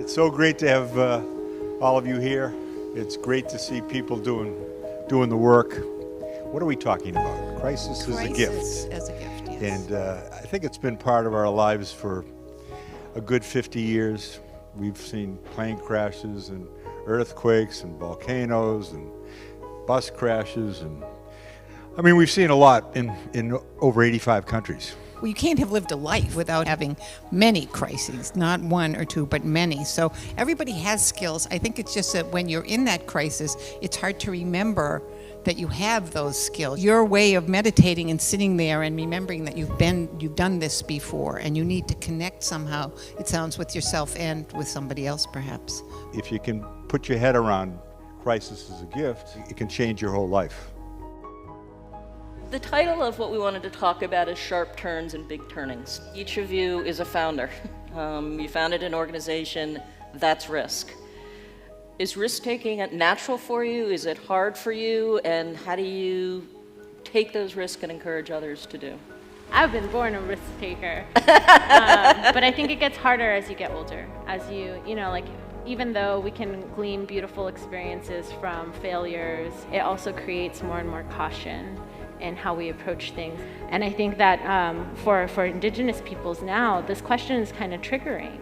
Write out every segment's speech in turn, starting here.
It's so great to have all of you here. It's great to see people doing the work. What are we talking about? Crisis is a gift. Crisis as a gift, yes. And I think it's been part of our lives for a good 50 years. We've seen plane crashes and earthquakes and volcanoes and bus crashes, and I mean, we've seen a lot in over 85 countries. Well, you can't have lived a life without having many crises, not one or two, but many. So everybody has skills. I think it's just that when you're in that crisis, it's hard to remember that you have those skills. Your way of meditating and sitting there and remembering that you've done this before, and you need to connect somehow, it sounds, with yourself and with somebody else perhaps. If you can put your head around crisis as a gift, it can change your whole life. The title of what we wanted to talk about is Sharp Turns and Big Turnings. Each of you is a founder. You founded an organization. That's risk. Is risk-taking natural for you? Is it hard for you? And how do you take those risks and encourage others to do? I've been born a risk taker, but I think it gets harder as you get older. As even though we can glean beautiful experiences from failures, it also creates more and more caution in how we approach things. And I think that for Indigenous peoples now, this question is kind of triggering.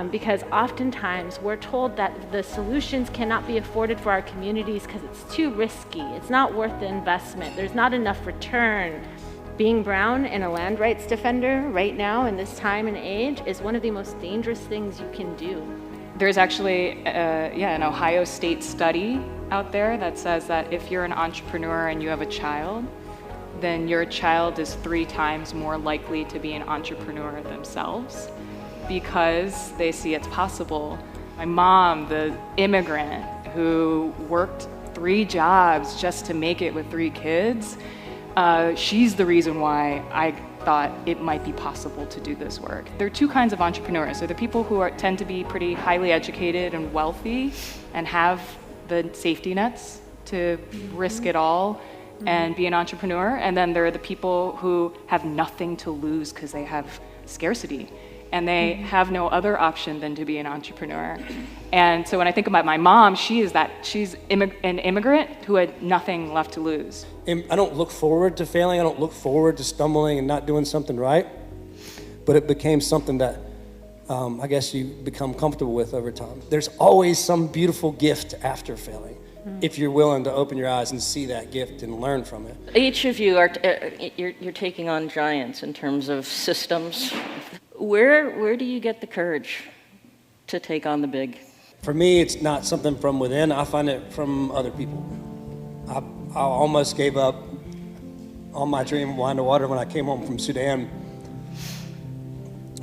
Because oftentimes we're told that the solutions cannot be afforded for our communities because it's too risky. It's not worth the investment. There's not enough return. Being brown and a land rights defender right now in this time and age is one of the most dangerous things you can do. There's actually an Ohio State study out there that says that if you're an entrepreneur and you have a child, then your child is 3 times more likely to be an entrepreneur themselves, because they see it's possible. My mom, the immigrant who worked 3 jobs just to make it with 3 kids, she's the reason why I thought it might be possible to do this work. There are 2 kinds of entrepreneurs. There are the people who tend to be pretty highly educated and wealthy and have the safety nets to risk it all and be an entrepreneur. And then there are the people who have nothing to lose because they have scarcity. And they have no other option than to be an entrepreneur. And so when I think about my mom, she's an immigrant who had nothing left to lose. And I don't look forward to failing. I don't look forward to stumbling and not doing something right. But it became something that I guess you become comfortable with over time. There's always some beautiful gift after failing, if you're willing to open your eyes and see that gift and learn from it. Each of you you're taking on giants in terms of systems. Where do you get the courage to take on the big? For me, it's not something from within. I find it from other people. I almost gave up on my dream of wine to water when I came home from Sudan.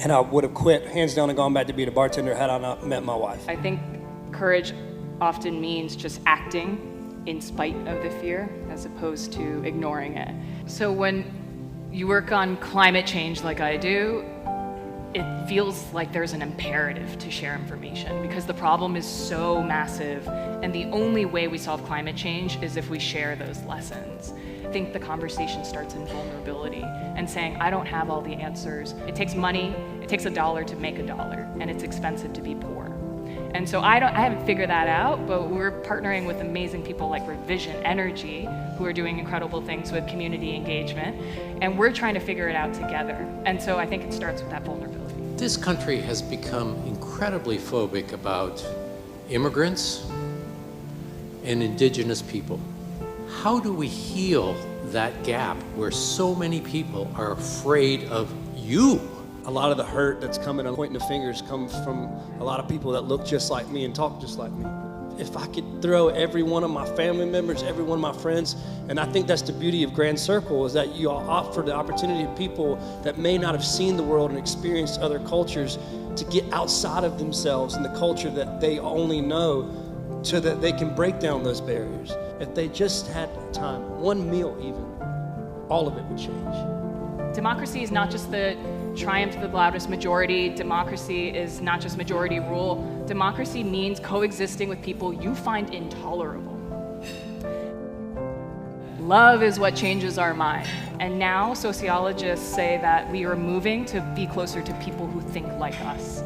And I would have quit, hands down, and gone back to being a bartender had I not met my wife. I think courage often means just acting in spite of the fear as opposed to ignoring it. So when you work on climate change like I do, it feels like there's an imperative to share information because the problem is so massive, and the only way we solve climate change is if we share those lessons. I think the conversation starts in vulnerability and saying, I don't have all the answers. It takes money, it takes $1 to make $1, and it's expensive to be poor. And so I haven't figured that out, but we're partnering with amazing people like Revision Energy, who are doing incredible things with community engagement, and we're trying to figure it out together. And so I think it starts with that vulnerability. This country has become incredibly phobic about immigrants and Indigenous people. How do we heal that gap where so many people are afraid of you? A lot of the hurt that's coming on pointing the fingers comes from a lot of people that look just like me and talk just like me. If I could throw every one of my family members, every one of my friends, and I think that's the beauty of Grand Circle, is that you offer the opportunity to people that may not have seen the world and experienced other cultures to get outside of themselves and the culture that they only know, so that they can break down those barriers. If they just had time, one meal even, all of it would change. Democracy is not just the triumph of the loudest majority. Democracy is not just majority rule. Democracy means coexisting with people you find intolerable. Love is what changes our mind. And now sociologists say that we are moving to be closer to people who think like us.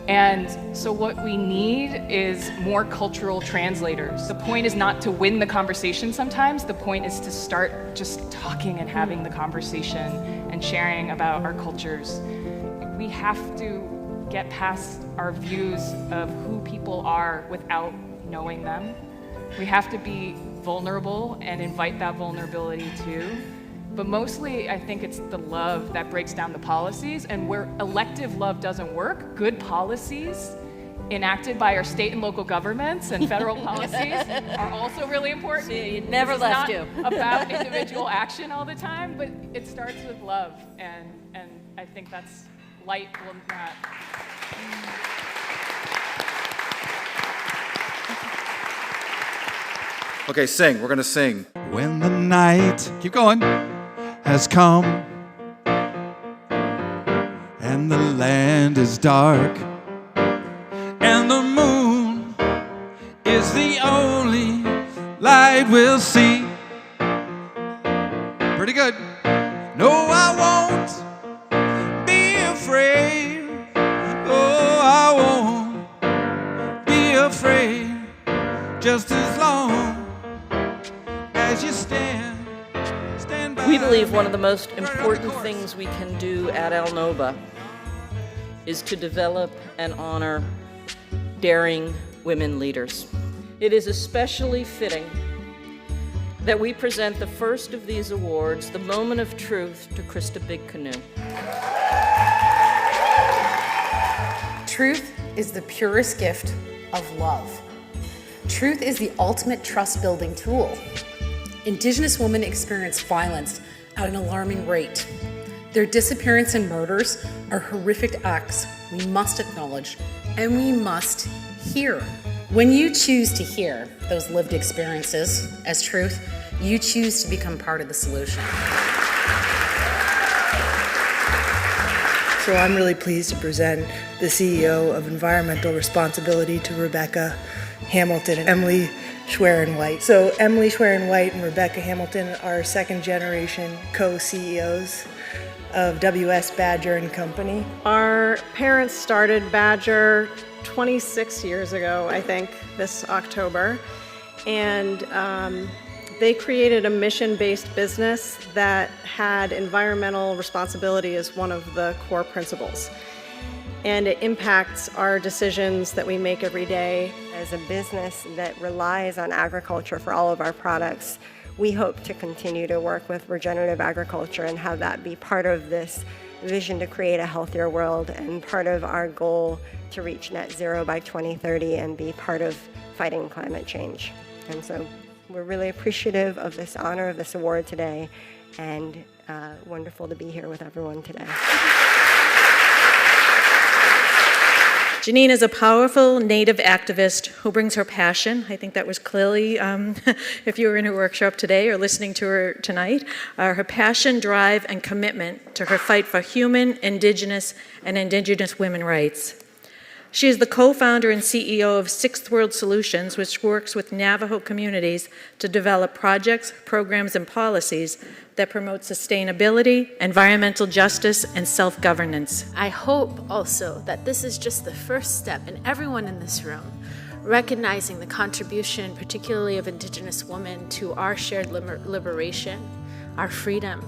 And so what we need is more cultural translators. The point is not to win the conversation sometimes, the point is to start just talking and having the conversation and sharing about our cultures. We have to get past our views of who people are without knowing them. We have to be vulnerable and invite that vulnerability too. But mostly, I think it's the love that breaks down the policies, and where elective love doesn't work, good policies enacted by our state and local governments and federal policies are also really important. See, it never left you. It's not about individual action all the time, but it starts with love, and I think that's light will not. Okay, sing. We're gonna sing. When the night, keep going, has come and the land is dark and the moon is the only light we'll see. Pretty good. No, I won't be afraid. Oh, I won't be afraid. Just as long as you stand by. We believe one of the most important things we can do at Alnoba is to develop and honor daring women leaders. It is especially fitting that we present the first of these awards, the Moment of Truth, to Krista Big Canoe. Truth is the purest gift of love. Truth is the ultimate trust-building tool. Indigenous women experience violence at an alarming rate. Their disappearance and murders are horrific acts we must acknowledge and we must hear. When you choose to hear those lived experiences as truth, you choose to become part of the solution. So I'm really pleased to present the CEO of Environmental Responsibility to Rebecca Hamilton and Emily Schwerin-White. So Emily Schwerin-White and Rebecca Hamilton are second-generation co-CEOs of W.S. Badger and Company. Our parents started Badger 26 years ago, I think, this October, and they created a mission-based business that had environmental responsibility as one of the core principles. And it impacts our decisions that we make every day. As a business that relies on agriculture for all of our products, we hope to continue to work with regenerative agriculture and have that be part of this vision to create a healthier world and part of our goal to reach net zero by 2030 and be part of fighting climate change. And so we're really appreciative of this honor of this award today, and wonderful to be here with everyone today. Janine is a powerful Native activist who brings her passion. I think that was clearly, if you were in her workshop today or listening to her tonight, her passion, drive, and commitment to her fight for human, Indigenous, and Indigenous women rights. She is the co-founder and CEO of Sixth World Solutions, which works with Navajo communities to develop projects, programs, and policies that promote sustainability, environmental justice, and self-governance. I hope also that this is just the first step in everyone in this room recognizing the contribution, particularly of Indigenous women, to our shared liberation, our freedom,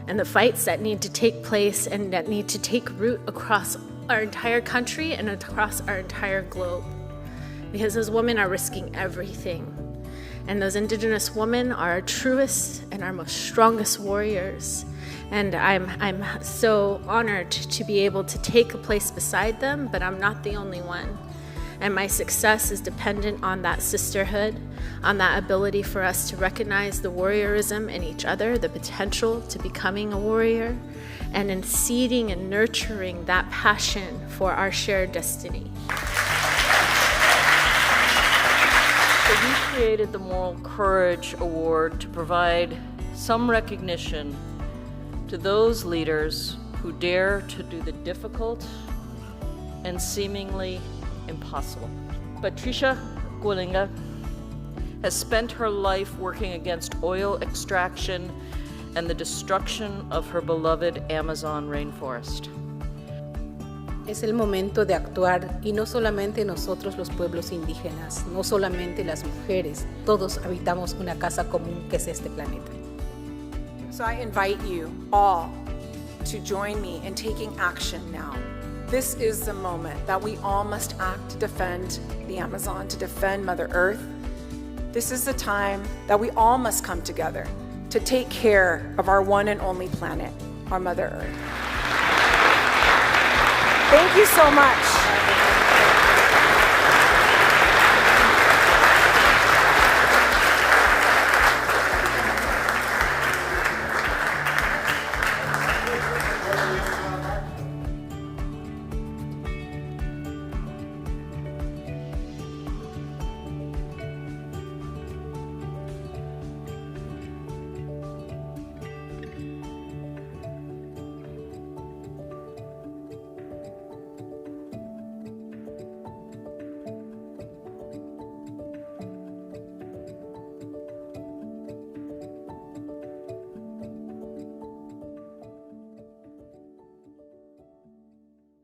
and the fights that need to take place and that need to take root across our entire country and across our entire globe. Because those women are risking everything. And those Indigenous women are our truest and our most strongest warriors. And I'm so honored to be able to take a place beside them, but I'm not the only one. And my success is dependent on that sisterhood, on that ability for us to recognize the warriorism in each other, the potential to becoming a warrior, and in seeding and nurturing that passion for our shared destiny. So we created the Moral Courage Award to provide some recognition to those leaders who dare to do the difficult and seemingly impossible. Patricia Gualinga has spent her life working against oil extraction and the destruction of her beloved Amazon rainforest. Es el momento de actuar y no solamente nosotros los pueblos indígenas, no solamente las mujeres, todos habitamos una casa común que es este planeta. So I invite you all to join me in taking action now. This is the moment that we all must act to defend the Amazon, to defend Mother Earth. This is the time that we all must come together to take care of our one and only planet, our Mother Earth. Thank you so much.